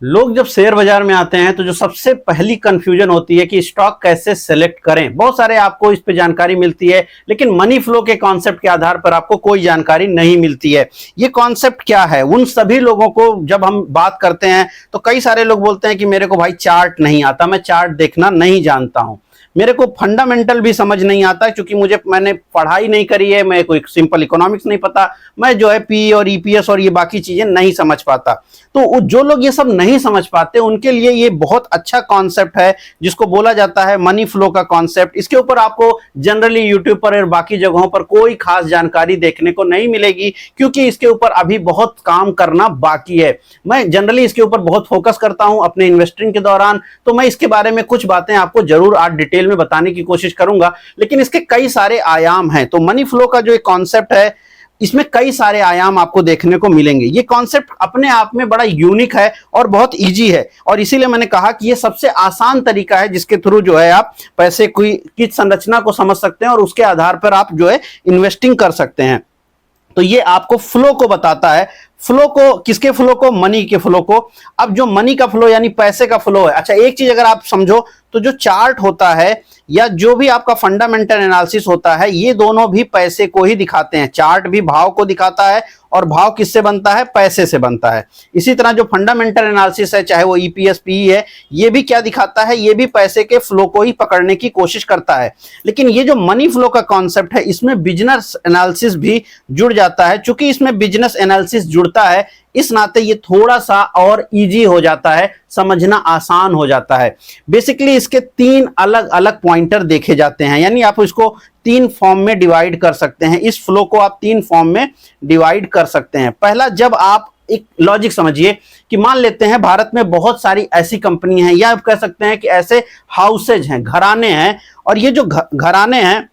लोग जब शेयर बाजार में आते हैं तो जो सबसे पहली कंफ्यूजन होती है कि स्टॉक कैसे सेलेक्ट करें। बहुत सारे आपको इस पे जानकारी मिलती है, लेकिन मनी फ्लो के कॉन्सेप्ट के आधार पर आपको कोई जानकारी नहीं मिलती है। ये कॉन्सेप्ट क्या है, उन सभी लोगों को जब हम बात करते हैं तो कई सारे लोग बोलते हैं कि मेरे को भाई चार्ट नहीं आता, मैं चार्ट देखना नहीं जानता हूं, मेरे को फंडामेंटल भी समझ नहीं आता क्योंकि मैंने पढ़ाई नहीं करी है, मैं कोई सिंपल इकोनॉमिक्स नहीं पता, मैं जो है पी और ईपीएस और ये बाकी चीजें नहीं समझ पाता। तो जो लोग ये सब नहीं समझ पाते उनके लिए ये बहुत अच्छा कॉन्सेप्ट है जिसको बोला जाता है मनी फ्लो का कॉन्सेप्ट। इसके ऊपर आपको जनरली यूट्यूब पर और बाकी जगहों पर कोई खास जानकारी देखने को नहीं मिलेगी क्योंकि इसके ऊपर अभी बहुत काम करना बाकी है। मैं जनरली इसके ऊपर बहुत फोकस करता हूं अपने इन्वेस्टिंग के दौरान, तो मैं इसके बारे में कुछ बातें आपको जरूर आज डिटेल में बताने की कोशिश करूंगा, लेकिन इसके कई सारे आयाम हैं। तो मनी फ्लो का जो एक कॉन्सेप्ट है इसमें कई सारे आयाम आपको देखने को मिलेंगे। ये कॉन्सेप्ट अपने आप में बड़ा यूनिक है और बहुत इजी है, और इसीलिए मैंने कहा कि ये सबसे आसान तरीका है जिसके थ्रू जो है आप पैसे की संरचना को समझ सकते हैं और उसके आधार पर आप जो है इन्वेस्टिंग कर सकते हैं। तो ये आपको फ्लो को बताता है। फ्लो को, किसके फ्लो को? मनी के फ्लो को। अब जो मनी का फ्लो यानी पैसे का फ्लो है, अच्छा एक चीज अगर आप समझो तो जो चार्ट होता है या जो भी आपका फंडामेंटल एनालिसिस होता है, ये दोनों भी पैसे को ही दिखाते हैं। चार्ट भी भाव को दिखाता है और भाव किससे बनता है? पैसे से बनता है। इसी तरह जो फंडामेंटल एनालिसिस है, चाहे वो ईपीएस पीई है, ये भी क्या दिखाता है? ये भी पैसे के फ्लो को ही पकड़ने की कोशिश करता है। लेकिन ये जो मनी फ्लो का कॉन्सेप्ट है इसमें बिजनेस एनालिसिस भी जुड़ जाता है। चूंकि इसमें बिजनेस एनालिसिस जुड़ता है इस नाते ये थोड़ा सा और इजी हो जाता है, समझना आसान हो जाता है। बेसिकली इसके तीन अलग अलग पॉइंटर देखे जाते हैं, यानी आप इसको तीन फॉर्म में डिवाइड कर सकते हैं। इस फ्लो को आप तीन फॉर्म में डिवाइड कर सकते हैं। पहला, जब आप एक लॉजिक समझिए कि मान लेते हैं भारत में बहुत सारी ऐसी कंपनी हैं, या आप कह सकते हैं कि ऐसे हाउसेज हैं, घराने हैं, और ये जो घराने हैं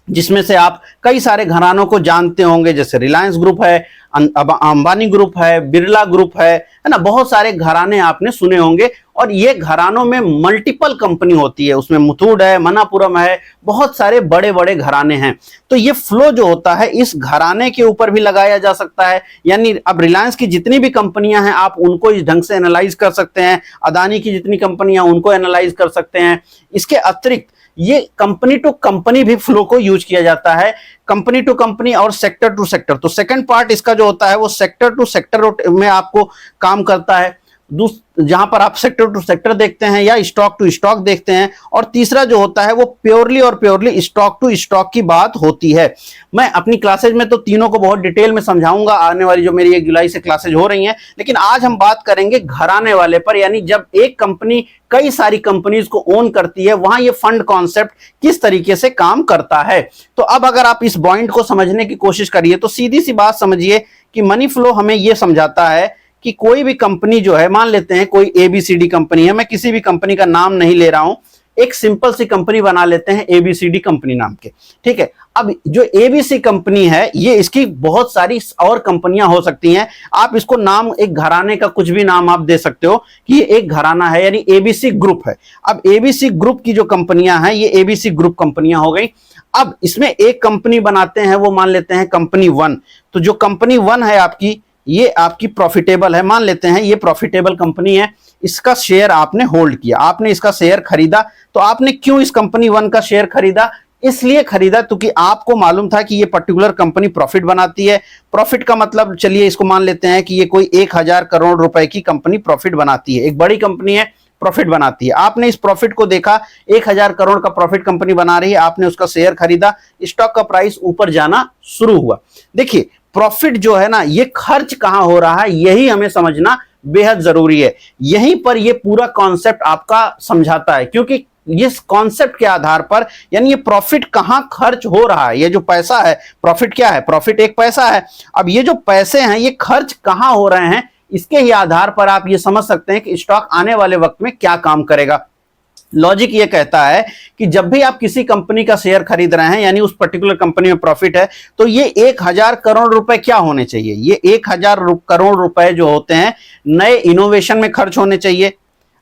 जिसमें से आप कई सारे घरानों को जानते होंगे, जैसे रिलायंस ग्रुप है, अंबानी ग्रुप है, बिरला ग्रुप है ना, बहुत सारे घराने आपने सुने होंगे। और ये घरानों में मल्टीपल कंपनी होती है, उसमें मुथूट है, मनापुरम है, बहुत सारे बड़े बड़े घराने हैं। तो ये फ्लो जो होता है इस घराने के ऊपर भी लगाया जा सकता है, यानी अब रिलायंस की जितनी भी कंपनियां हैं आप उनको इस ढंग से एनालाइज कर सकते हैं, अदानी की जितनी कंपनियां उनको एनालाइज कर सकते हैं। इसके अतिरिक्त ये कंपनी टू कंपनी भी फ्लो को यूज किया जाता है, कंपनी टू कंपनी और सेक्टर टू सेक्टर। तो सेकंड पार्ट इसका जो होता है वो सेक्टर टू सेक्टर में आपको काम करता है, जहां पर आप सेक्टर टू सेक्टर देखते हैं या स्टॉक टू स्टॉक देखते हैं। और तीसरा जो होता है वो प्योरली और प्योरली स्टॉक टू स्टॉक की बात होती है। मैं अपनी क्लासेज में तो तीनों को बहुत डिटेल में समझाऊंगा, आने वाली जो मेरी 1 जुलाई से क्लासेज हो रही हैं, लेकिन आज हम बात करेंगे घराने वाले पर, यानी जब एक कंपनी कई सारी कंपनीज को ओन करती है वहां ये फंड कॉन्सेप्ट किस तरीके से काम करता है। तो अब अगर आप इस पॉइंट को समझने की कोशिश करिए तो सीधी सी बात समझिए कि मनी फ्लो हमें यह समझाता है कि कोई भी कंपनी जो है, मान लेते हैं कोई एबीसीडी कंपनी है, मैं किसी भी कंपनी का नाम नहीं ले रहा हूं, एक सिंपल सी कंपनी बना लेते हैं एबीसीडी कंपनी नाम के, ठीक है। अब जो एबीसी कंपनी है ये, इसकी बहुत सारी और कंपनियां हो सकती हैं, आप इसको नाम एक घराने का कुछ भी नाम आप दे सकते हो कि ये एक घराना है, यानी एबीसी ग्रुप है। अब एबीसी ग्रुप की जो कंपनियां हैं ये एबीसी ग्रुप कंपनियां हो गई। अब इसमें एक कंपनी बनाते हैं, वो मान लेते हैं कंपनी 1। तो जो कंपनी 1 है आपकी, ये आपकी प्रॉफिटेबल है, मान लेते हैं ये प्रॉफिटेबल कंपनी है, इसका शेयर आपने होल्ड किया, आपने इसका शेयर खरीदा। तो आपने क्यों इस कंपनी 1 का शेयर खरीदा? इसलिए खरीदा क्योंकि आपको मालूम था कि ये पर्टिकुलर कंपनी प्रॉफिट बनाती है। प्रॉफिट का मतलब, चलिए इसको मान लेते हैं कि ये कोई 1000 करोड़ रुपए की कंपनी प्रॉफिट बनाती है, एक बड़ी कंपनी है, प्रॉफिट बनाती है। आपने इस प्रॉफिट को देखा, 1000 करोड़ का प्रॉफिट कंपनी बना रही है, आपने उसका शेयर खरीदा, स्टॉक का प्राइस ऊपर जाना शुरू हुआ। देखिए प्रॉफिट जो है ना, ये खर्च कहां हो रहा है यही हमें समझना बेहद जरूरी है। यहीं पर ये पूरा कॉन्सेप्ट आपका समझाता है, क्योंकि इस कॉन्सेप्ट के आधार पर, यानी ये प्रॉफिट कहां खर्च हो रहा है, ये जो पैसा है, प्रॉफिट क्या है? प्रॉफिट एक पैसा है। अब ये जो पैसे हैं ये खर्च कहां हो रहे हैं, इसके ही आधार पर आप ये समझ सकते हैं कि स्टॉक आने वाले वक्त में क्या काम करेगा। लॉजिक ये कहता है कि जब भी आप किसी कंपनी का शेयर खरीद रहे हैं, यानी उस पर्टिकुलर कंपनी में प्रॉफिट है, तो ये 1000 करोड़ रुपए क्या होने चाहिए? ये 1000 करोड़ रुपए जो होते हैं नए इनोवेशन में खर्च होने चाहिए।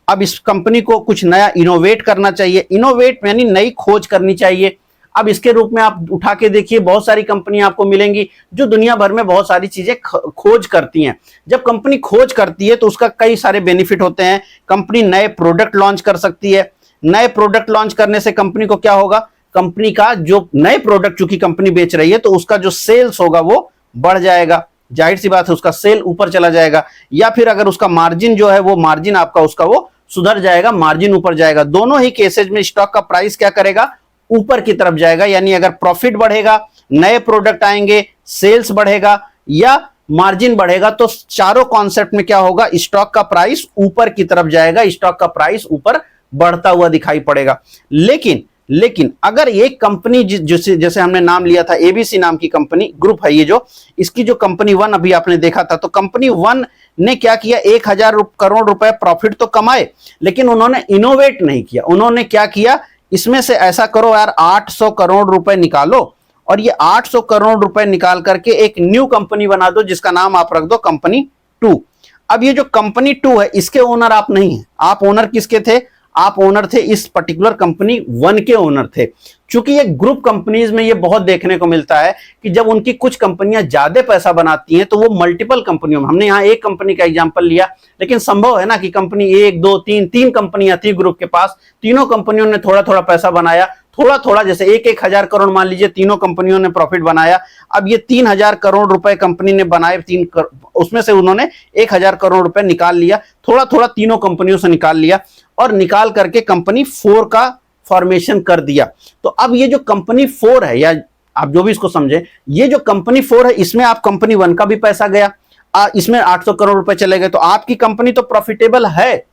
अब इस कंपनी को कुछ नया इनोवेट करना चाहिए, इनोवेट यानी नई खोज करनी चाहिए। अब इसके रूप में आप उठा के देखिए, बहुत सारी कंपनियां आपको मिलेंगी जो दुनिया भर में बहुत सारी चीजें खोज करती हैं। जब कंपनी खोज करती है तो उसका कई सारे बेनिफिट होते हैं। कंपनी नए प्रोडक्ट लॉन्च कर सकती है। नए प्रोडक्ट लॉन्च करने से कंपनी को क्या होगा, कंपनी का जो नए प्रोडक्ट चूंकि कंपनी बेच रही है तो उसका जो सेल्स होगा वो बढ़ जाएगा, जाहिर सी बात है उसका सेल ऊपर चला जाएगा। या फिर अगर उसका मार्जिन जो है वो मार्जिन आपका उसका वो सुधर जाएगा, मार्जिन ऊपर जाएगा। दोनों ही केसेस में स्टॉक का प्राइस क्या करेगा, ऊपर की तरफ जाएगा। यानी अगर प्रॉफिट बढ़ेगा, नए प्रोडक्ट आएंगे, सेल्स बढ़ेगा या मार्जिन बढ़ेगा, तो चारों कॉन्सेप्ट में क्या होगा, स्टॉक का प्राइस ऊपर की तरफ जाएगा, स्टॉक का प्राइस ऊपर बढ़ता हुआ दिखाई पड़ेगा। लेकिन अगर एक कंपनी जैसे हमने नाम लिया था एबीसी नाम की कंपनी, ग्रुप है ये जो, इसकी जो कंपनी वन अभी आपने देखा था, तो कंपनी वन ने क्या किया, 1000 करोड़ रुपए प्रॉफिट तो कमाए, लेकिन उन्होंने इनोवेट नहीं किया। उन्होंने क्या किया, इसमें से ऐसा करो यार 800 करोड़ रुपए निकालो और ये 800 करोड़ रुपए निकाल करके एक न्यू कंपनी बना दो जिसका नाम आप रख दो कंपनी 2। अब ये जो कंपनी 2 है इसके ओनर आप नहीं है। आप ओनर किसके थे, आप ओनर थे इस पर्टिकुलर कंपनी वन के ओनर थे। चूंकि ये ग्रुप कंपनीज में ये बहुत देखने को मिलता है कि जब उनकी कुछ कंपनियां ज्यादा पैसा बनाती हैं तो वो मल्टीपल कंपनियों में, हमने यहाँ एक कंपनी का एग्जांपल लिया, लेकिन संभव है ना कि कंपनी 1 2 3 तीन कंपनियां थी ग्रुप के पास, तीनों कंपनियों ने थोड़ा थोड़ा पैसा बनाया, थोड़ा थोड़ा, जैसे 1,000 करोड़ मान लीजिए, तीनों कंपनियों ने प्रॉफिट बनाया। अब ये 3000 करोड़ रुपए कंपनी ने बनाए, उसमें से उन्होंने 1000 करोड़ रुपए निकाल लिया, थोड़ा थोड़ा तीनों कंपनियों से निकाल लिया और निकाल करके कंपनी 4 का फॉर्मेशन कर दिया। तो अब ये जो कंपनी 4 है, या आप जो भी इसको समझे, ये जो कंपनी 4 है इसमें आप कंपनी 1 का भी पैसा गया, इसमें 800 करोड़ रुपए चले गए, तो आपकी कंपनी तो प्रॉफिटेबल है।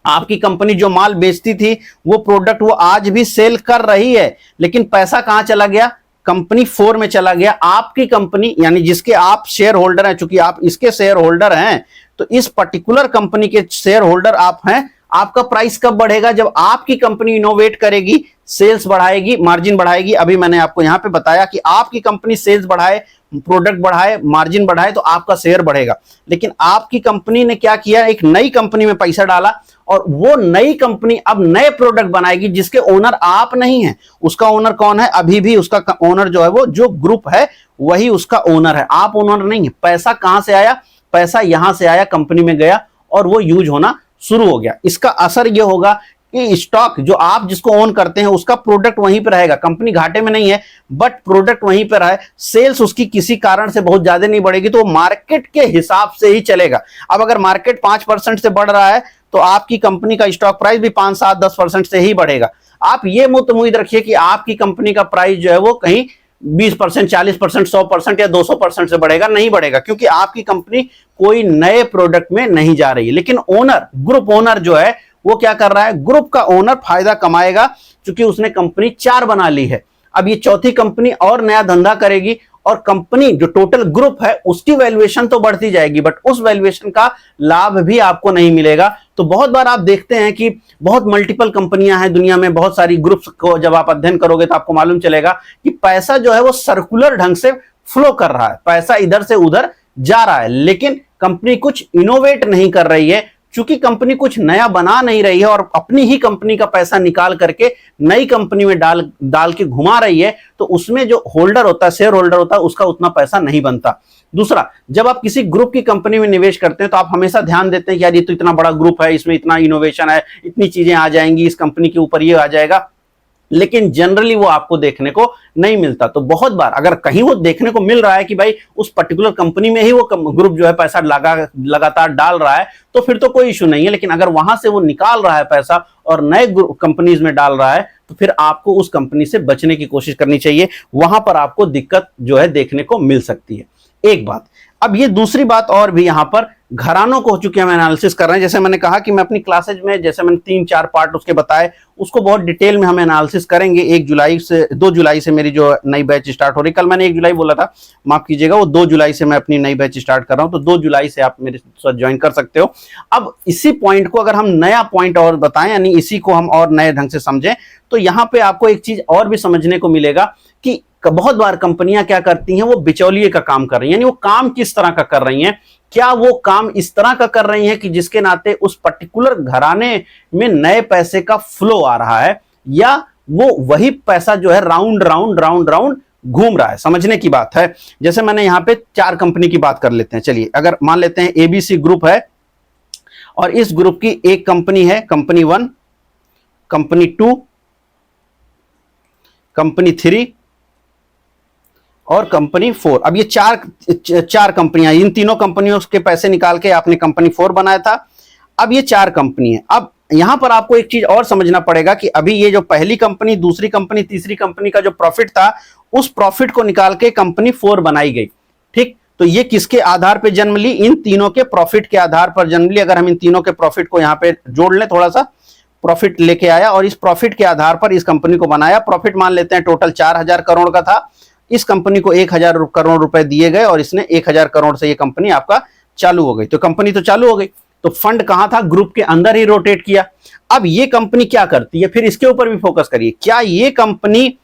आपकी कंपनी जो माल बेचती थी वो प्रोडक्ट वो आज भी सेल कर रही है, लेकिन पैसा कहां चला गया, कंपनी 4 में चला गया। आपकी कंपनी यानी जिसके आप शेयर होल्डर हैं, चूंकि आप इसके शेयर होल्डर हैं तो इस पर्टिकुलर कंपनी के शेयर होल्डर आप हैं। आपका प्राइस कब बढ़ेगा, जब आपकी कंपनी इनोवेट करेगी, सेल्स बढ़ाएगी, मार्जिन बढ़ाएगी। अभी मैंने आपको यहां पे बताया कि आपकी कंपनी सेल्स बढ़ाए, प्रोडक्ट बढ़ाए, मार्जिन बढ़ाए तो आपका शेयर बढ़ेगा। लेकिन आपकी कंपनी ने क्या किया, एक नई कंपनी में पैसा डाला और वो नई कंपनी अब नए प्रोडक्ट बनाएगी जिसके ओनर आप नहीं है। उसका ओनर कौन है, अभी भी उसका ओनर जो है वो जो ग्रुप है वही उसका ओनर है, आप ओनर नहीं है। पैसा कहां से आया, पैसा यहां से आया, कंपनी में गया और वो यूज होना शुरू हो गया। इसका असर यह होगा कि स्टॉक जो आप जिसको ओन करते हैं उसका प्रोडक्ट वहीं पर रहेगा, कंपनी घाटे में नहीं है बट प्रोडक्ट वहीं पर है, सेल्स उसकी किसी कारण से बहुत ज्यादा नहीं बढ़ेगी तो मार्केट के हिसाब से ही चलेगा। अब अगर मार्केट 5% से बढ़ रहा है तो आपकी कंपनी का स्टॉक प्राइस भी 5 7 10% से ही बढ़ेगा। आप ये मत उम्मीद रखिए कि आपकी कंपनी का प्राइस जो है वो कहीं 20%, 40%, 100% या 200% से बढ़ेगा, नहीं बढ़ेगा, क्योंकि आपकी कंपनी कोई नए प्रोडक्ट में नहीं जा रही है। लेकिन ओनर, ग्रुप ओनर जो है वो क्या कर रहा है, ग्रुप का ओनर फायदा कमाएगा क्योंकि उसने कंपनी 4 बना ली है। अब ये चौथी कंपनी और नया धंधा करेगी और कंपनी जो टोटल ग्रुप है उसकी वैल्यूएशन तो बढ़ती जाएगी बट उस वैल्यूएशन का लाभ भी आपको नहीं मिलेगा। तो बहुत बार आप देखते हैं कि बहुत मल्टीपल कंपनियां हैं दुनिया में, बहुत सारी ग्रुप्स को जब आप अध्ययन करोगे तो आपको मालूम चलेगा कि पैसा जो है वो सर्कुलर ढंग से फ्लो कर रहा है, पैसा इधर से उधर जा रहा है, लेकिन कंपनी कुछ इनोवेट नहीं कर रही है। चूंकि कंपनी कुछ नया बना नहीं रही है और अपनी ही कंपनी का पैसा निकाल करके नई कंपनी में डाल के घुमा रही है, तो उसमें जो होल्डर होता है, शेयर होल्डर होता है, उसका उतना पैसा नहीं बनता। दूसरा, जब आप किसी ग्रुप की कंपनी में निवेश करते हैं तो आप हमेशा ध्यान देते हैं कि यार ये तो इतना बड़ा ग्रुप है, इसमें इतना इनोवेशन है, इतनी चीजें आ जाएंगी, इस कंपनी के ऊपर ये आ जाएगा, लेकिन जनरली वो आपको देखने को नहीं मिलता। तो बहुत बार अगर कहीं वो देखने को मिल रहा है कि भाई उस पर्टिकुलर कंपनी में ही वो ग्रुप जो है पैसा लगातार डाल रहा है तो फिर तो कोई इशू नहीं है, लेकिन अगर वहां से वो निकाल रहा है पैसा और नए कंपनीज में डाल रहा है तो फिर आपको उस कंपनी से बचने की कोशिश करनी चाहिए, वहां पर आपको दिक्कत जो है देखने को मिल सकती है। एक बात। अब ये दूसरी बात और भी यहां पर घरानों को हो चुकी है, हम एनालिसिस कर रहे हैं। जैसे मैंने कहा कि मैं अपनी क्लासेज में, जैसे मैंने 3-4 पार्ट उसके बताए, उसको बहुत डिटेल में हम एनालिसिस करेंगे। 2 जुलाई से मेरी जो नई बैच स्टार्ट हो रही, कल मैंने 1 जुलाई बोला था, माफ कीजिएगा, वो 2 जुलाई से मैं अपनी नई बैच स्टार्ट कर रहा हूं, तो 2 जुलाई से आप मेरे साथ ज्वाइन कर सकते हो। अब इसी पॉइंट को अगर हम नया पॉइंट और बताएं, यानी इसी को हम और नए ढंग से समझें, तो यहां पे आपको एक चीज और भी समझने को मिलेगा कि बहुत बार कंपनियां क्या करती हैं, वो बिचौलिए का काम कर रही हैं। यानी वो काम किस तरह का कर रही हैं, क्या वो काम इस तरह का कर रही हैं कि जिसके नाते उस पर्टिकुलर घराने में नए पैसे का फ्लो आ रहा है, या वो वही पैसा जो है राउंड राउंड राउंड राउंड घूम रहा है। समझने की बात है। जैसे मैंने यहां पे 4 कंपनी की बात कर लेते हैं। चलिए, अगर मान लेते हैं एबीसी ग्रुप है और इस ग्रुप की एक कंपनी है कंपनी 1, कंपनी 2, कंपनी 3 और कंपनी 4। अब ये चार कंपनियां, इन तीनों कंपनियों के पैसे निकाल के आपने कंपनी 4 बनाया था। अब ये 4 कंपनी है। अब यहां पर आपको एक चीज और समझना पड़ेगा कि अभी ये जो पहली कंपनी, दूसरी कंपनी, तीसरी कंपनी का जो प्रॉफिट था, उस प्रॉफिट को निकाल के कंपनी 4 बनाई गई। ठीक, तो ये किसके आधार पर जन्म ली? इन तीनों के प्रॉफिट के आधार पर जन्म ली। अगर हम इन तीनों के प्रॉफिट को यहां पे जोड़ लें, थोड़ा सा प्रॉफिट लेके आया और इस प्रॉफिट के आधार पर इस कंपनी को बनाया। प्रॉफिट मान लेते हैं टोटल 4000 करोड़ का था। इस कंपनी को 1000 करोड़ रुपए दिए गए और इसने 1000 करोड़ से ये कंपनी आपका चालू हो गई। तो कंपनी तो चालू हो गई, तो फंड कहां था? ग्रुप के अंदर ही रोटेट किया। अब ये कंपनी क्या करती है, फिर इसके ऊपर भी फोकस करिए। क्या ये कंपनी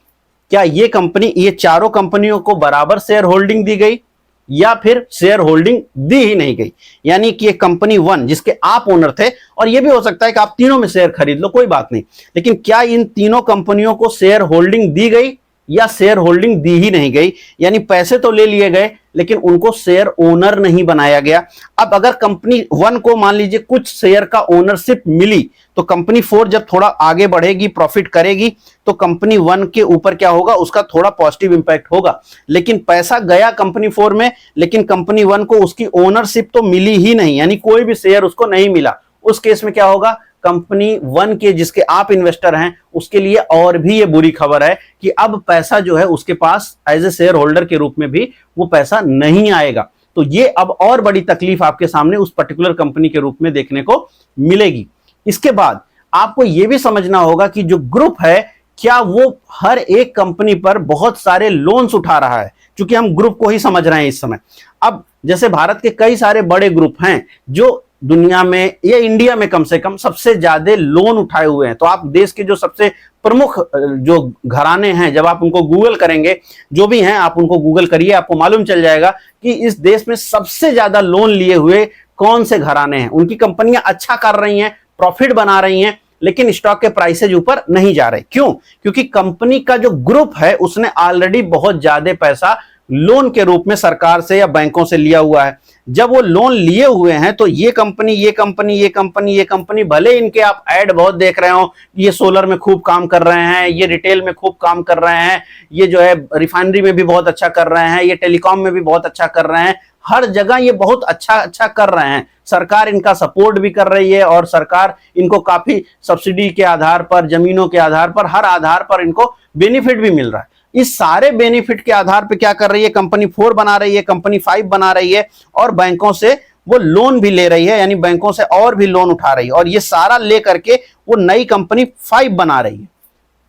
ये चारों कंपनियों को बराबर शेयर होल्डिंग दी गई या फिर शेयर होल्डिंग दी ही नहीं गई? यानी कि ये कंपनी 1 जिसके आप ओनर थे, और ये भी हो सकता है कि आप तीनों में शेयर खरीद लो, कोई बात नहीं, लेकिन क्या इन तीनों कंपनियों को शेयर होल्डिंग दी गई या शेयर होल्डिंग दी ही नहीं गई? यानी पैसे तो ले लिए गए लेकिन उनको शेयर ओनर नहीं बनाया गया। अब अगर कंपनी 1 को मान लीजिए कुछ शेयर का ओनरशिप मिली, तो कंपनी 4 जब थोड़ा आगे बढ़ेगी, प्रॉफिट करेगी, तो कंपनी 1 के ऊपर क्या होगा? उसका थोड़ा पॉजिटिव इंपैक्ट होगा। लेकिन पैसा गया कंपनी 4 में, लेकिन कंपनी 1 को उसकी ओनरशिप तो मिली ही नहीं, यानी कोई भी शेयर उसको नहीं मिला। उस केस में क्या होगा? कंपनी 1 के जिसके आप इन्वेस्टर हैं उसके लिए और भी ये बुरी खबर है कि अब पैसा जो है उसके पास एज ए शेयर होल्डर के रूप में भी वो पैसा नहीं आएगा। तो ये अब और बड़ी तकलीफ आपके सामने उस पर्टिकुलर कंपनी के रूप में देखने को मिलेगी। इसके बाद आपको यह भी समझना होगा कि जो ग्रुप है, क्या वो हर एक कंपनी पर बहुत सारे लोन्स उठा रहा है? क्योंकि हम ग्रुप को ही समझ रहे हैं इस समय। अब जैसे भारत के कई सारे बड़े ग्रुप हैं जो दुनिया में या इंडिया में कम से कम सबसे ज्यादा लोन उठाए हुए हैं। तो आप देश के जो सबसे प्रमुख जो घराने हैं, जब आप उनको गूगल करेंगे, जो भी हैं आप उनको गूगल करिए, आपको मालूम चल जाएगा कि इस देश में सबसे ज्यादा लोन लिए हुए कौन से घराने हैं। उनकी कंपनियां अच्छा कर रही हैं, प्रॉफिट बना रही हैं, लेकिन स्टॉक के प्राइसेज ऊपर नहीं जा रहे। क्यों? क्योंकि कंपनी का जो ग्रुप है उसने ऑलरेडी बहुत ज्यादा पैसा लोन के रूप में सरकार से या बैंकों से लिया हुआ है। जब वो लोन लिए हुए हैं तो ये कंपनी भले इनके आप ऐड बहुत देख रहे हो, ये सोलर में खूब काम कर रहे हैं, ये रिटेल में खूब काम कर रहे हैं, ये जो है रिफाइनरी में भी बहुत अच्छा कर रहे हैं, ये टेलीकॉम में भी बहुत अच्छा कर रहे हैं, हर जगह ये बहुत अच्छा कर रहे हैं। सरकार इनका सपोर्ट भी कर रही है और सरकार इनको काफी सब्सिडी के आधार पर, जमीनों के आधार पर, हर आधार पर इनको बेनिफिट भी मिल रहा है। इस सारे बेनिफिट के आधार पे क्या कर रही है? कंपनी 4 बना रही है, कंपनी 5 बना रही है और बैंकों से वो लोन भी ले रही है, यानी बैंकों से और भी लोन उठा रही है, और ये सारा ले करके वो नई कंपनी 5 बना रही है।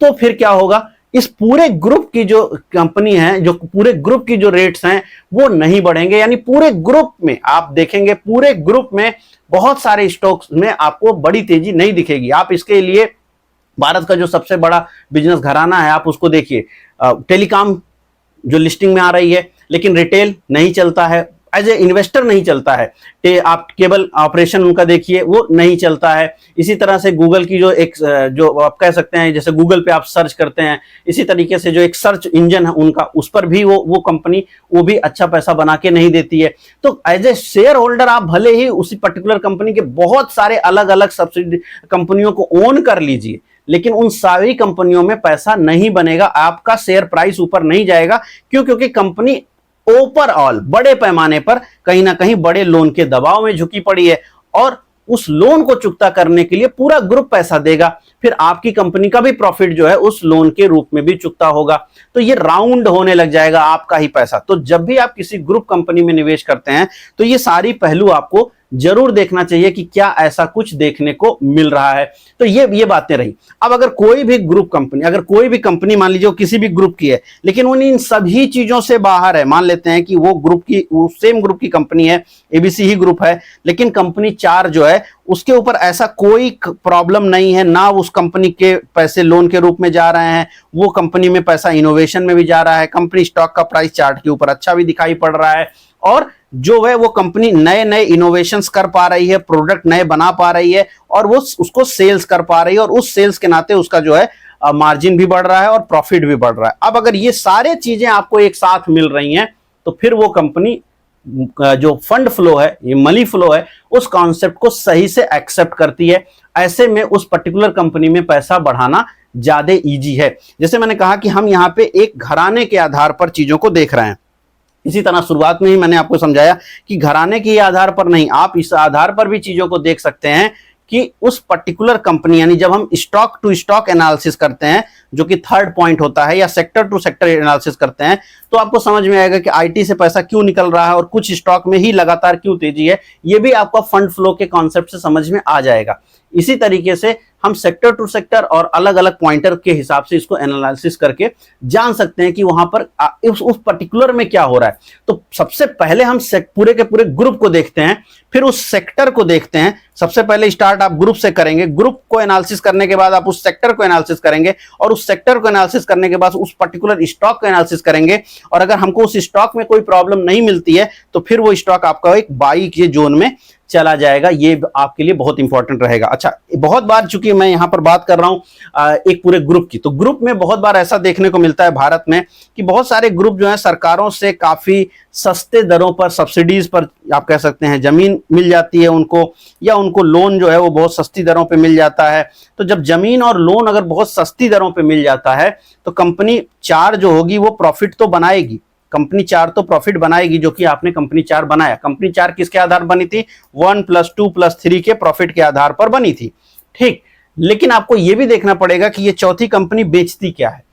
तो फिर क्या होगा? इस पूरे ग्रुप की जो कंपनी है, जो पूरे ग्रुप की जो रेट्स हैं वो नहीं बढ़ेंगे। यानी पूरे ग्रुप में आप देखेंगे, पूरे ग्रुप में बहुत सारे स्टॉक्स में आपको बड़ी तेजी नहीं दिखेगी। आप इसके लिए भारत का जो सबसे बड़ा बिजनेस घराना है आप उसको देखिए, टेलीकॉम जो लिस्टिंग में आ रही है, लेकिन रिटेल नहीं चलता है, एज ए इन्वेस्टर नहीं चलता है। आप केबल ऑपरेशन उनका देखिए, वो नहीं चलता है। इसी तरह से गूगल की जो आप कह सकते हैं, जैसे गूगल पे आप सर्च करते हैं, इसी तरीके से जो एक सर्च इंजन है उनका, उस पर भी वो कंपनी वो भी अच्छा पैसा बना के नहीं देती है। तो एज ए शेयर होल्डर आप भले ही उसी पर्टिकुलर कंपनी के बहुत सारे अलग अलग सब्सिडी कंपनियों को ओन कर लीजिए, लेकिन उन सारी कंपनियों में पैसा नहीं बनेगा, आपका शेयर प्राइस ऊपर नहीं जाएगा। क्यों? क्योंकि कंपनी ओवरऑल बड़े पैमाने पर कहीं ना कहीं बड़े लोन के दबाव में झुकी पड़ी है, और उस लोन को चुकता करने के लिए पूरा ग्रुप पैसा देगा, फिर आपकी कंपनी का भी प्रॉफिट जो है उस लोन के रूप में भी चुकता होगा। तो ये राउंड होने लग जाएगा आपका ही पैसा। तो जब भी आप किसी ग्रुप कंपनी में निवेश करते हैं तो ये सारी पहलू आपको जरूर देखना चाहिए कि क्या ऐसा कुछ देखने को मिल रहा है। तो ये बातें रही। अब अगर कोई भी ग्रुप कंपनी, अगर कोई भी कंपनी मान लीजिए किसी भी ग्रुप की है, लेकिन वो इन सभी चीजों से बाहर है, मान लेते हैं कि वो सेम ग्रुप की कंपनी है, एबीसी ही ग्रुप है, लेकिन कंपनी 4 जो है उसके ऊपर ऐसा कोई प्रॉब्लम नहीं है, ना उस कंपनी के पैसे लोन के रूप में जा रहे हैं, वो कंपनी में पैसा इनोवेशन में भी जा रहा है, कंपनी स्टॉक का प्राइस चार्ट के ऊपर अच्छा भी दिखाई पड़ रहा है, और जो है वो कंपनी नए इनोवेशंस कर पा रही है, प्रोडक्ट नए बना पा रही है, और वो उसको सेल्स कर पा रही है, और उस सेल्स के नाते उसका जो है मार्जिन भी बढ़ रहा है और प्रॉफिट भी बढ़ रहा है। अब अगर ये सारे चीजें आपको एक साथ मिल रही हैं तो फिर वो कंपनी जो फंड फ्लो है, ये मनी फ्लो है, उस कॉन्सेप्ट को सही से एक्सेप्ट करती है। ऐसे में उस पर्टिकुलर कंपनी में पैसा बढ़ाना ज्यादा इजी है। जैसे मैंने कहा कि हम यहाँ पे एक घराने के आधार पर चीजों को देख रहे हैं। इसी तरह शुरुआत में ही मैंने आपको समझाया कि घराने के आधार पर नहीं, आप इस आधार पर भी चीजों को देख सकते हैं कि उस पर्टिकुलर कंपनी, यानी जब हम स्टॉक टू स्टॉक एनालिसिस करते हैं जो कि थर्ड पॉइंट होता है, या सेक्टर टू सेक्टर एनालिसिस करते हैं, तो आपको समझ में आएगा कि आईटी से पैसा क्यों निकल रहा है और कुछ स्टॉक में ही लगातार क्यों तेजी है। ये भी आपको फंड फ्लो के कॉन्सेप्ट से समझ में आ जाएगा। इसी तरीके से हम सेक्टर टू सेक्टर और अलग अलग पॉइंटर के हिसाब से इसको एनालिसिस करके जान सकते हैं कि वहां पर उस पर्टिकुलर में क्या हो रहा है। तो सबसे पहले हम पूरे के पूरे ग्रुप को देखते हैं, फिर उस सेक्टर को देखते हैं। सबसे पहले स्टार्ट आप ग्रुप से करेंगे, ग्रुप को एनालिसिस करने के बाद आप उस सेक्टर को एनालिसिस करेंगे, और उस सेक्टर को एनालिसिस करने के बाद उस पर्टिकुलर स्टॉक को एनालिसिस करेंगे। और अगर हमको उस स्टॉक में कोई प्रॉब्लम नहीं मिलती है तो फिर वो स्टॉक आपका एक बाई के जोन में चला जाएगा। ये आपके लिए बहुत इंपॉर्टेंट रहेगा। अच्छा, बहुत बार चूंकि मैं यहां पर बात कर रहा हूं एक पूरे ग्रुप की, तो ग्रुप में बहुत बार ऐसा देखने को मिलता है भारत में कि बहुत सारे ग्रुप जो है सरकारों से काफी सस्ते दरों पर, सब्सिडीज पर आप कह सकते हैं, जमीन मिल जाती है उनको, या उनको लोन जो है वो बहुत सस्ती दरों पे मिल जाता है। तो जब जमीन और लोन अगर बहुत सस्ती दरों पे मिल जाता है तो कंपनी 4 जो होगी वो प्रॉफिट तो बनाएगी, कंपनी 4 तो प्रॉफिट बनाएगी, जो कि आपने कंपनी 4 बनाया। कंपनी 4 किसके आधार पर बनी थी? 1 + 2 + 3 के प्रॉफिट के आधार पर बनी थी, ठीक। लेकिन आपको यह भी देखना पड़ेगा कि ये चौथी कंपनी बेचती क्या है,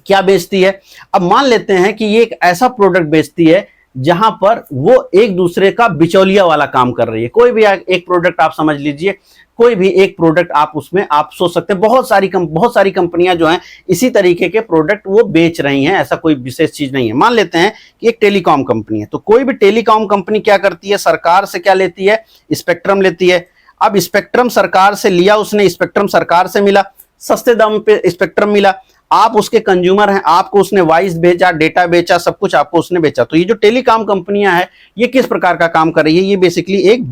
क्या बेचती है। अब मान लेते हैं कि ये एक ऐसा प्रोडक्ट बेचती है जहां पर वो एक दूसरे का बिचौलिया वाला काम कर रही है। कोई भी एक प्रोडक्ट आप समझ लीजिए, कोई भी एक प्रोडक्ट आप उसमें आप सोच सकते हैं, बहुत सारी कंपनियां जो हैं इसी तरीके के प्रोडक्ट वो बेच रही हैं, ऐसा कोई विशेष चीज नहीं है। मान लेते हैं कि एक टेलीकॉम कंपनी है, तो कोई भी टेलीकॉम कंपनी क्या करती है? सरकार से क्या लेती है? स्पेक्ट्रम लेती है। अब स्पेक्ट्रम सरकार से लिया उसने, स्पेक्ट्रम सरकार से मिला, सस्ते दाम पे स्पेक्ट्रम मिला, आप उसके कंज्यूमर हैं, आपको उसने वॉइस भेजा, डेटा बेचा, सब कुछ आपको उसने बेचा। तो ये जो टेलीकॉम कंपनियां हैं ये किस प्रकार का काम कर रही है? ये बेसिकली एक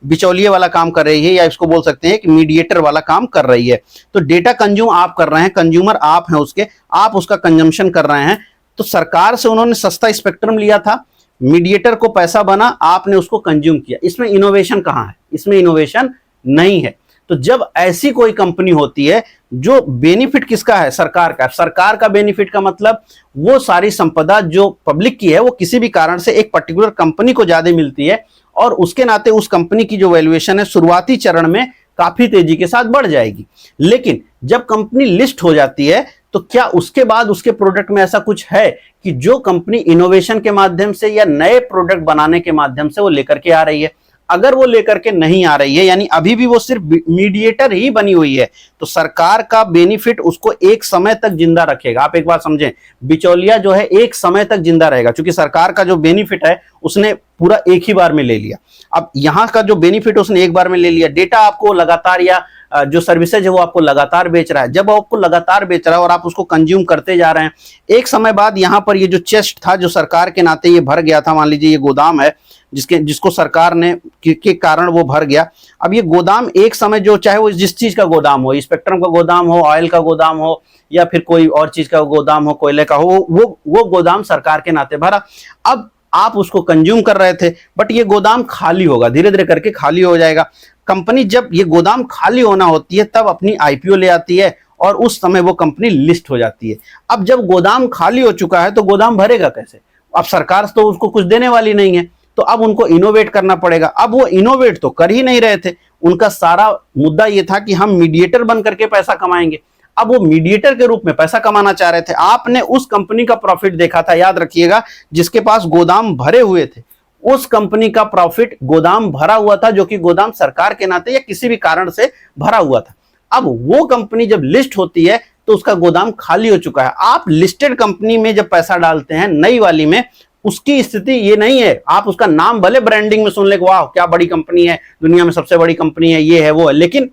बिचौलिए वाला काम कर रही है, या इसको बोल सकते हैं कि मीडिएटर वाला काम कर रही है। तो डेटा कंज्यूम आप कर रहे हैं, कंज्यूमर आप हैं उसके, आप उसका कंजम्पशन कर रहे हैं। तो सरकार से उन्होंने सस्ता स्पेक्ट्रम लिया था, मीडिएटर को पैसा बना, आपने उसको कंज्यूम किया। इसमें इनोवेशन कहां है? इसमें इनोवेशन नहीं है। तो जब ऐसी कोई कंपनी होती है जो बेनिफिट किसका है? सरकार का। सरकार का बेनिफिट का मतलब वो सारी संपदा जो पब्लिक की है वो किसी भी कारण से एक पर्टिकुलर कंपनी को ज्यादा मिलती है, और उसके नाते उस कंपनी की जो वैल्यूएशन है शुरुआती चरण में काफी तेजी के साथ बढ़ जाएगी। लेकिन जब कंपनी लिस्ट हो जाती है तो क्या उसके बाद उसके प्रोडक्ट में ऐसा कुछ है कि जो कंपनी इनोवेशन के माध्यम से या नए प्रोडक्ट बनाने के माध्यम से वो लेकर के आ रही है? अगर वो लेकर के नहीं आ रही है, यानी अभी भी वो सिर्फ मीडिएटर ही बनी हुई है, तो सरकार का बेनिफिट उसको एक समय तक जिंदा रखेगा। आप एक बात समझें, बिचौलिया जो है एक समय तक जिंदा रहेगा, क्योंकि सरकार का जो बेनिफिट है उसने पूरा एक ही बार में ले लिया। अब यहां का जो बेनिफिट उसने एक बार में ले लिया, डेटा आपको लगातार, या जो सर्विसेज है वो आपको लगातार बेच रहा है। जब आपको लगातार बेच रहा है और आप उसको कंज्यूम करते जा रहे हैं, एक समय बाद यहां पर ये जो चेस्ट था जो सरकार के नाते ये भर गया था, मान लीजिए ये गोदाम है जिसको सरकार ने के कारण वो भर गया। अब ये गोदाम एक समय जो, चाहे वो जिस चीज का गोदाम हो, स्पेक्ट्रम का गोदाम हो, ऑयल का गोदाम हो, या फिर कोई और चीज का गोदाम हो, कोयले का हो, वो गोदाम सरकार के नाते भरा। अब आप उसको कंज्यूम कर रहे थे, बट ये गोदाम खाली होगा, धीरे धीरे करके खाली हो जाएगा। कंपनी जब ये गोदाम खाली होना होती है तब अपनी आईपीओ ले आती है, और उस समय वो कंपनी लिस्ट हो जाती है। अब जब गोदाम खाली हो चुका है तो गोदाम भरेगा कैसे? अब सरकार तो उसको कुछ देने वाली नहीं है, तो अब उनको इनोवेट करना पड़ेगा। अब वो इनोवेट तो कर ही नहीं रहे थे, उनका सारा मुद्दा ये था कि हम मीडिएटर बन करके पैसा कमाएंगे। अब वो मीडिएटर के रूप में पैसा कमाना चाह रहे थे। आपने उस कंपनी का प्रॉफिट देखा था, याद रखिएगा, जिसके पास गोदाम भरे हुए थे, उस कंपनी का प्रॉफिट गोदाम भरा हुआ था, जो कि गोदाम सरकार के नाते या किसी भी कारण से भरा हुआ था। अब वो कंपनी जब लिस्ट होती है तो उसका गोदाम खाली हो चुका है। आप लिस्टेड कंपनी में जब पैसा डालते हैं नई वाली में, उसकी स्थिति ये नहीं है, आप उसका नाम भले ब्रांडिंग में सुन ले, वाह क्या बड़ी कंपनी है, दुनिया में सबसे बड़ी कंपनी है, ये है वो है, लेकिन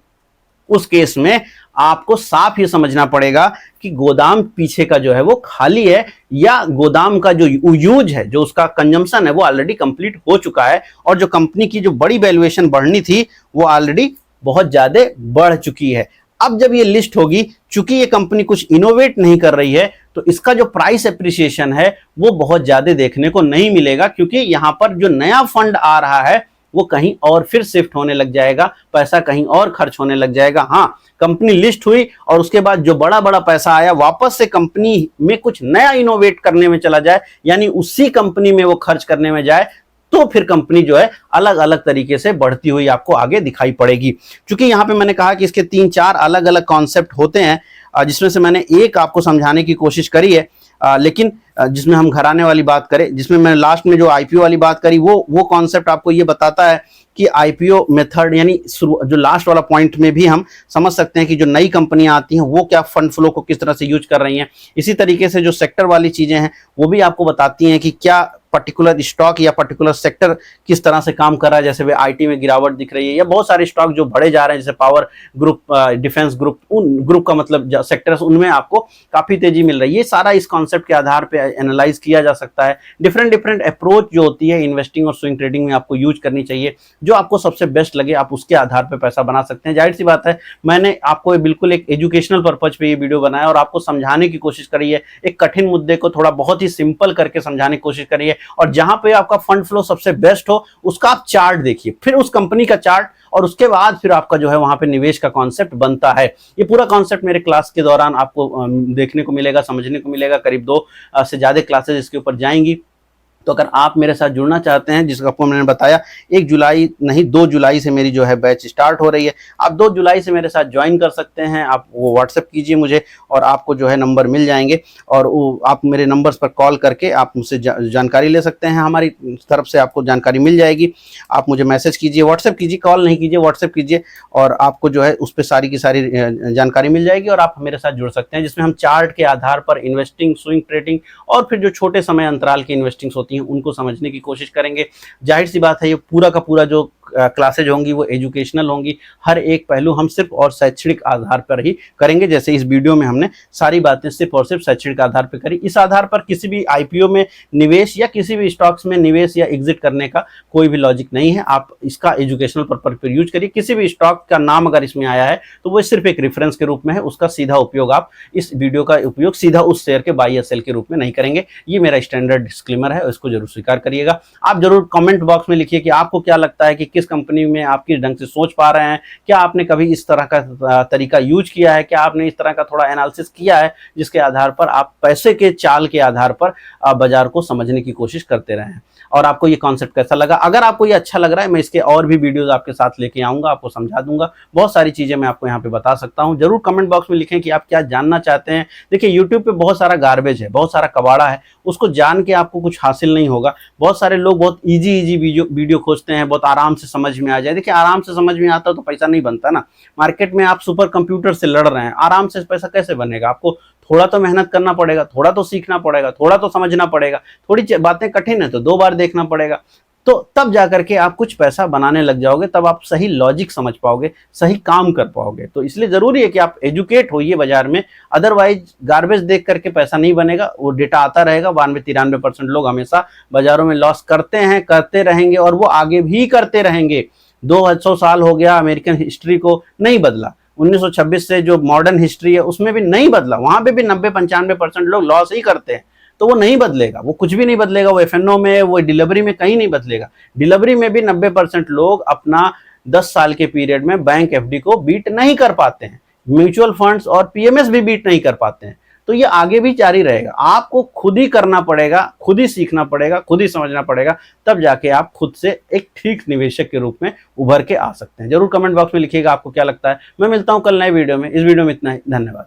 उस केस में आपको साफ ही समझना पड़ेगा कि गोदाम पीछे का जो है वो खाली है, या गोदाम का जो यूज है, जो उसका कंजम्पशन है वो ऑलरेडी कंप्लीट हो चुका है, और जो कंपनी की जो बड़ी वैल्यूएशन बढ़नी थी वो ऑलरेडी बहुत ज्यादा बढ़ चुकी है। अब जब ये लिस्ट होगी, चूंकि ये कंपनी कुछ इनोवेट नहीं कर रही है, तो इसका जो प्राइस एप्रिसिएशन है वो बहुत ज्यादा देखने को नहीं मिलेगा, क्योंकि यहां पर जो नया फंड आ रहा है वो कहीं और फिर शिफ्ट होने लग जाएगा, पैसा कहीं और खर्च होने लग जाएगा। हाँ, कंपनी लिस्ट हुई और उसके बाद जो बड़ा बड़ा पैसा आया वापस से कंपनी में कुछ नया इनोवेट करने में चला जाए, यानी उसी कंपनी में वो खर्च करने में जाए, तो फिर कंपनी जो है अलग अलग तरीके से बढ़ती हुई आपको आगे दिखाई पड़ेगी। क्योंकि यहाँ पे मैंने कहा कि इसके 3-4 अलग अलग कॉन्सेप्ट होते हैं, जिसमें से मैंने एक आपको समझाने की कोशिश करी है, लेकिन जिसमें हम घराने वाली बात करें, जिसमें मैंने लास्ट में जो आईपीओ वाली बात करी, वो कॉन्सेप्ट आपको ये बताता है कि आईपीओ मेथड, यानी जो लास्ट वाला पॉइंट में भी हम समझ सकते हैं कि जो नई कंपनियां आती हैं वो क्या फंड फ्लो को किस तरह से यूज कर रही हैं। इसी तरीके से जो सेक्टर वाली चीजें हैं वो भी आपको बताती हैं कि क्या पर्टिकुलर स्टॉक या पर्टिकुलर सेक्टर किस तरह से काम कर रहा है। जैसे वे आईटी में गिरावट दिख रही है, या बहुत सारे स्टॉक जो बढ़े जा रहे हैं, जैसे पावर ग्रुप, डिफेंस ग्रुप, उन ग्रुप का मतलब सेक्टर्स, उनमें आपको काफी तेजी मिल रही है। ये सारा इस कॉन्सेप्ट के आधार पे एनालाइज किया जा सकता है। डिफरेंट अप्रोच जो होती है इन्वेस्टिंग और स्विंग ट्रेडिंग में आपको यूज करनी चाहिए, जो आपको सबसे बेस्ट लगे आप उसके आधार पर पैसा बना सकते हैं। जाहिर सी बात है, मैंने आपको बिल्कुल एक एजुकेशनल पर्पज पे ये वीडियो बनाया और आपको समझाने की कोशिश करी है, एक कठिन मुद्दे को थोड़ा बहुत ही सिंपल करके समझाने की कोशिश करी है। और जहां पे आपका फंड फ्लो सबसे बेस्ट हो उसका आप चार्ट देखिए, फिर उस कंपनी का चार्ट, और उसके बाद फिर आपका जो है वहां पे निवेश का कॉन्सेप्ट बनता है। ये पूरा कॉन्सेप्ट मेरे क्लास के दौरान आपको देखने को मिलेगा, समझने को मिलेगा। करीब 2 से ज्यादा क्लासेस इसके ऊपर जाएंगी। तो अगर आप मेरे साथ जुड़ना चाहते हैं, जिसका आपको मैंने बताया 1 जुलाई नहीं 2 जुलाई से मेरी जो है बैच स्टार्ट हो रही है, आप 2 जुलाई से मेरे साथ ज्वाइन कर सकते हैं। आप वो व्हाट्सएप कीजिए मुझे और आपको जो है नंबर मिल जाएंगे, और वो आप मेरे नंबर्स पर कॉल करके आप मुझसे जानकारी ले सकते हैं। हमारी तरफ से आपको जानकारी मिल जाएगी। आप मुझे मैसेज कीजिए, व्हाट्सएप कीजिए, कॉल नहीं कीजिए, व्हाट्सएप कीजिए, और आपको जो है उस पर सारी की सारी जानकारी मिल जाएगी और आप मेरे साथ जुड़ सकते हैं, जिसमें हम चार्ट के आधार पर इन्वेस्टिंग, स्विंग ट्रेडिंग और फिर जो छोटे समय अंतराल की इन्वेस्टिंग होती हैं उनको समझने की कोशिश करेंगे। जाहिर सी बात है, ये पूरा का पूरा जो क्लासेज होंगी वो एजुकेशनल होंगी। हर एक पहलू हम सिर्फ और शैक्षणिक आधार पर ही करेंगे। जैसे इस वीडियो में हमने सारी बातें सिर्फ और सिर्फ शैक्षणिक आधार पर करी। इस आधार पर किसी भी आईपीओ में निवेश या किसी भी स्टॉक्स में निवेश या एग्जिट करने का कोई भी लॉजिक नहीं है। आप इसका एजुकेशनल पर्पज पर यूज करिए। किसी भी स्टॉक का नाम अगर इसमें आया है तो वो सिर्फ एक रेफरेंस के रूप में है, उसका सीधा उपयोग, आप इस वीडियो का उपयोग सीधा उस शेयर के बाई या सेल के रूप में नहीं करेंगे। ये मेरा स्टैंडर्ड डिस्क्लेमर है, इसको जरूर स्वीकार करिएगा। आप जरूर कमेंट बॉक्स में लिखिए कि आपको क्या लगता है कि किस कंपनी में आप किस ढंग से सोच पा रहे हैं। क्या आपने कभी इस तरह का तरीका यूज किया है? क्या आपने इस तरह का थोड़ा एनालिसिस किया है जिसके आधार पर आप पैसे के चाल के आधार पर बाजार को समझने की कोशिश करते रहे हैं? और आपको ये कॉन्सेप्ट कैसा लगा? अगर आपको ये अच्छा लग रहा है, मैं इसके और भी वीडियोस आपके साथ लेके आऊंगा, आपको समझा दूंगा। बहुत सारी चीजें मैं आपको यहाँ पे बता सकता हूँ। जरूर कमेंट बॉक्स में लिखें कि आप क्या जानना चाहते हैं। देखिए, यूट्यूब पे बहुत सारा गार्बेज है, बहुत सारा कबाड़ा है, उसको जान के आपको कुछ हासिल नहीं होगा। बहुत सारे लोग बहुत इजी वीडियो खोजते हैं, बहुत आराम से समझ में आ जाए। देखिए, आराम से समझ में आता तो पैसा नहीं बनता ना। मार्केट में आप सुपर कंप्यूटर से लड़ रहे हैं, आराम से पैसा कैसे बनेगा? आपको थोड़ा तो मेहनत करना पड़ेगा, थोड़ा तो सीखना पड़ेगा, थोड़ा तो समझना पड़ेगा। थोड़ी बातें कठिन है तो 2 बार देखना पड़ेगा, तो तब जाकर के आप कुछ पैसा बनाने लग जाओगे। तब आप सही लॉजिक समझ पाओगे, सही काम कर पाओगे। तो इसलिए जरूरी है कि आप एजुकेट होइए बाजार में। अदरवाइज गार्बेज देख करके पैसा नहीं बनेगा। वो डेटा आता रहेगा, 92-93% लोग हमेशा बाजारों में लॉस करते हैं, करते रहेंगे और वो आगे भी करते रहेंगे। 200 साल हो गया अमेरिकन हिस्ट्री को, नहीं बदला। 1926 से जो मॉडर्न हिस्ट्री है उसमें भी नहीं बदला। वहां पे भी 90-95% लोग लॉस ही करते हैं। तो वो नहीं बदलेगा, वो कुछ भी नहीं बदलेगा। वो एफएनओ में, वो डिलीवरी में कहीं नहीं बदलेगा। डिलीवरी में भी 90% लोग अपना 10 साल के पीरियड में बैंक एफडी को बीट नहीं कर पाते हैं। म्यूचुअल फंड्स और पीएमएस भी बीट नहीं कर पाते हैं। तो ये आगे भी जारी रहेगा। आपको खुद ही करना पड़ेगा, खुद ही सीखना पड़ेगा, खुद ही समझना पड़ेगा। तब जाके आप खुद से एक ठीक निवेशक के रूप में उभर के आ सकते हैं। जरूर कमेंट बॉक्स में लिखिएगा आपको क्या लगता है। मैं मिलता हूं कल नए वीडियो में। इस वीडियो में इतना ही। धन्यवाद।